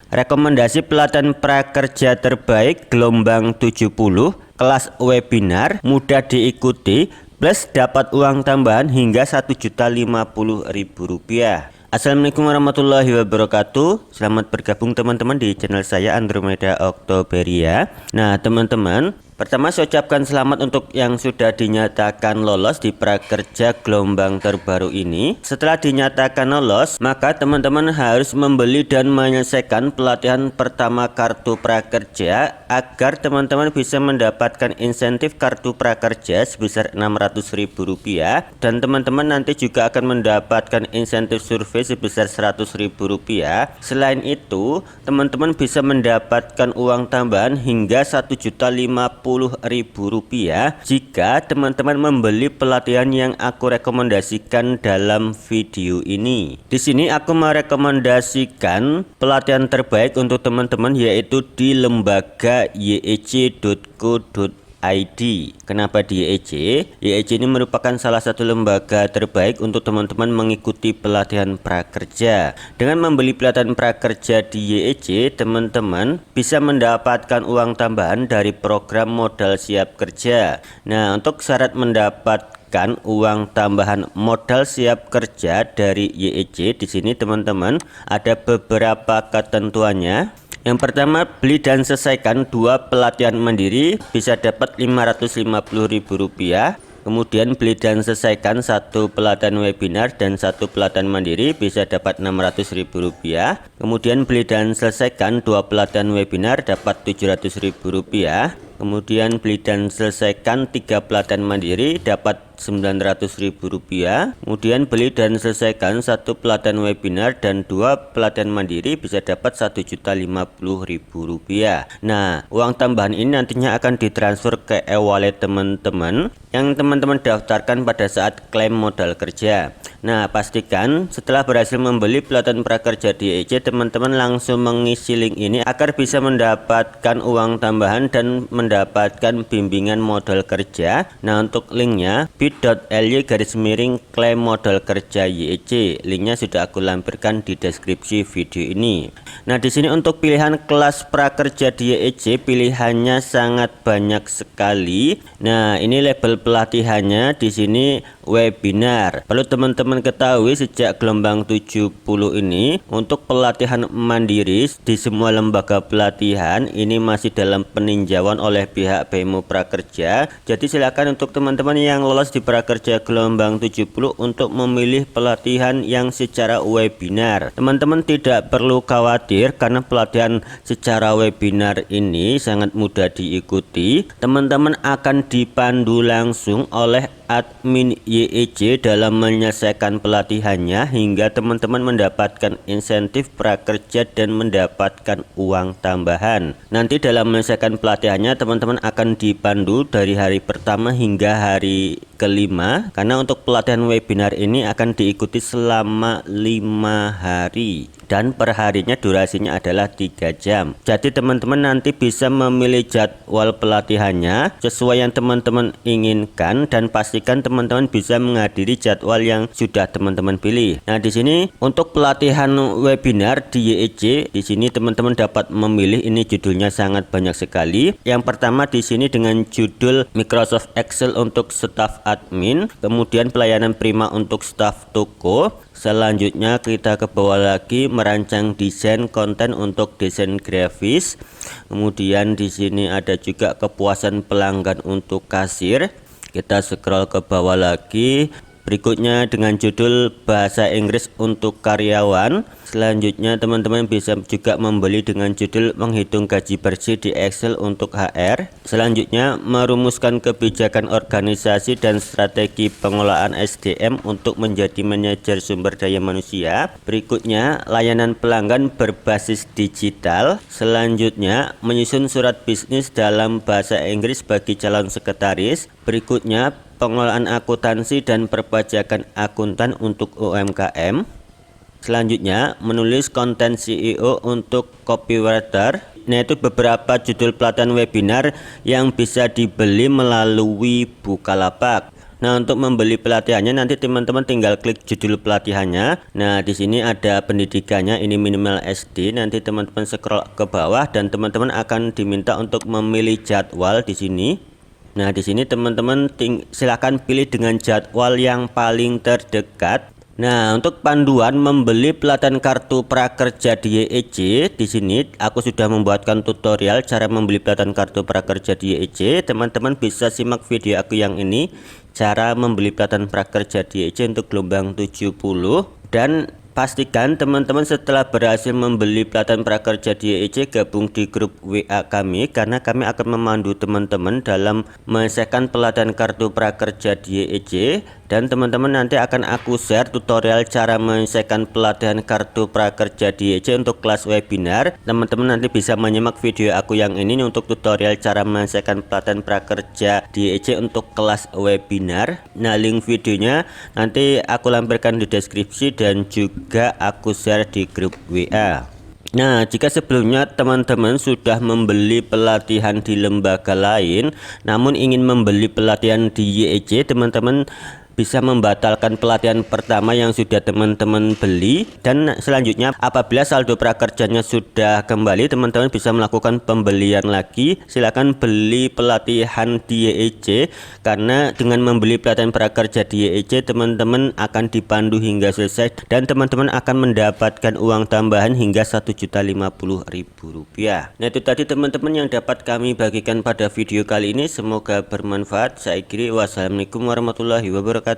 Rekomendasi pelatihan prakerja terbaik gelombang 70, kelas webinar, mudah diikuti, plus dapat uang tambahan hingga Rp1.050.000. Assalamualaikum warahmatullahi wabarakatuh. Selamat bergabung teman-teman di channel saya Andromeda Oktoberia. Nah teman-teman, pertama saya ucapkan selamat untuk yang sudah dinyatakan lolos di prakerja gelombang terbaru ini. Setelah dinyatakan lolos, maka teman-teman harus membeli dan menyelesaikan pelatihan pertama kartu prakerja agar teman-teman bisa mendapatkan insentif kartu prakerja sebesar Rp600.000 dan teman-teman nanti juga akan mendapatkan insentif survei sebesar Rp100.000. Selain itu, teman-teman bisa mendapatkan uang tambahan hingga Rp1.050.000 jika teman-teman membeli pelatihan yang aku rekomendasikan dalam video ini. Di sini aku merekomendasikan pelatihan terbaik untuk teman-teman yaitu di lembaga yec.co.id. Kenapa di YEC? YEC ini merupakan salah satu lembaga terbaik untuk teman-teman mengikuti pelatihan prakerja. Dengan membeli pelatihan prakerja di YEC, teman-teman bisa mendapatkan uang tambahan dari program modal siap kerja. Nah, untuk syarat mendapatkan uang tambahan modal siap kerja dari YEC, di sini teman-teman ada beberapa ketentuannya. Yang pertama, beli dan selesaikan 2 pelatihan mandiri bisa dapat Rp550.000. Kemudian beli dan selesaikan 1 pelatihan webinar dan 1 pelatihan mandiri bisa dapat Rp600.000. Kemudian beli dan selesaikan 2 pelatihan webinar dapat Rp700.000. Kemudian beli dan selesaikan 3 pelatihan mandiri dapat Rp900.000. Kemudian beli dan selesaikan 1 pelatihan webinar dan 2 pelatihan mandiri bisa dapat Rp1.050.000. Nah, uang tambahan ini nantinya akan ditransfer ke e-wallet teman-teman yang teman-teman daftarkan pada saat klaim modal kerja. Nah, pastikan setelah berhasil membeli pelatihan prakerja di YEC, teman-teman langsung mengisi link ini agar bisa mendapatkan uang tambahan dan mendapatkan bimbingan modal kerja. Nah, untuk linknya bit.ly/klaim modal kerja YEC. Linknya sudah aku lampirkan di deskripsi video ini. Nah, di sini untuk pilihan kelas prakerja di YEC, pilihannya sangat banyak sekali. Nah, ini label pelatihannya di sini webinar. Perlu teman-teman ketahui sejak gelombang 70 ini untuk pelatihan mandiri di semua lembaga pelatihan ini masih dalam peninjauan oleh pihak BEMO Prakerja. Jadi silakan untuk teman-teman yang lolos di prakerja gelombang 70 untuk memilih pelatihan yang secara webinar. Teman-teman tidak perlu khawatir karena pelatihan secara webinar ini sangat mudah diikuti. Teman-teman akan dipandu langsung oleh admin YEC dalam menyelesaikan pelatihannya hingga teman-teman mendapatkan insentif prakerja dan mendapatkan uang tambahan. Nanti dalam menyelesaikan pelatihannya teman-teman akan dipandu dari hari pertama hingga hari kelima, karena untuk pelatihan webinar ini akan diikuti selama 5 hari dan perharinya durasinya adalah 3 jam. Jadi teman-teman nanti bisa memilih jadwal pelatihannya sesuai yang teman-teman inginkan dan pastikan teman-teman bisa menghadiri jadwal yang sudah teman-teman pilih. Nah, di sini untuk pelatihan webinar di YEC, di sini teman-teman dapat memilih, ini judulnya sangat banyak sekali. Yang pertama di sini dengan judul Microsoft Excel untuk staf admin, kemudian pelayanan prima untuk staf toko. Selanjutnya kita ke bawah lagi merancang desain konten untuk desain grafis. Kemudian di sini ada juga kepuasan pelanggan untuk kasir. Kita scroll ke bawah lagi. Berikutnya dengan judul bahasa Inggris untuk karyawan. Selanjutnya teman-teman bisa juga membeli dengan judul menghitung gaji bersih di Excel untuk HR. Selanjutnya merumuskan kebijakan organisasi dan strategi pengelolaan SDM untuk menjadi manajer sumber daya manusia. Berikutnya layanan pelanggan berbasis digital. Selanjutnya menyusun surat bisnis dalam bahasa Inggris bagi calon sekretaris. Berikutnya pengelolaan akuntansi dan perpajakan akuntan untuk UMKM. Selanjutnya menulis konten CEO untuk copywriter. Nah, itu beberapa judul pelatihan webinar yang bisa dibeli melalui Bukalapak. Nah, untuk membeli pelatihannya nanti teman-teman tinggal klik judul pelatihannya. Nah, di sini ada pendidikannya, ini minimal SD. Nanti teman-teman scroll ke bawah dan teman-teman akan diminta untuk memilih jadwal di sini. Nah, di sini teman-teman silakan pilih dengan jadwal yang paling terdekat. Nah, untuk panduan membeli pelatihan kartu prakerja di YEC, di sini aku sudah membuatkan tutorial cara membeli pelatihan kartu prakerja di YEC. Teman-teman bisa simak video aku yang ini, cara membeli pelatihan prakerja di YEC untuk gelombang 70, dan pastikan teman-teman setelah berhasil membeli pelatihan prakerja di YEC gabung di grup WA kami, karena kami akan memandu teman-teman dalam menyelesaikan pelatihan kartu prakerja di YEC. Dan teman-teman nanti akan aku share tutorial cara menyelesaikan pelatihan kartu prakerja di YEC untuk kelas webinar. Teman-teman nanti bisa menyimak video aku yang ini untuk tutorial cara menyelesaikan pelatihan prakerja di YEC untuk kelas webinar. Nah, link videonya nanti aku lampirkan di deskripsi dan juga aku share di grup WA. Nah, jika sebelumnya teman-teman sudah membeli pelatihan di lembaga lain namun ingin membeli pelatihan di YEC, teman-teman bisa membatalkan pelatihan pertama yang sudah teman-teman beli, dan selanjutnya apabila saldo prakerjanya sudah kembali, teman-teman bisa melakukan pembelian lagi. Silakan beli pelatihan di YEC, karena dengan membeli pelatihan prakerja di YEC teman-teman akan dipandu hingga selesai dan teman-teman akan mendapatkan uang tambahan hingga Rp1.050.000. Nah, itu tadi teman-teman yang dapat kami bagikan pada video kali ini, semoga bermanfaat. Saya akhiri, wassalamualaikum warahmatullahi wabarakatuh.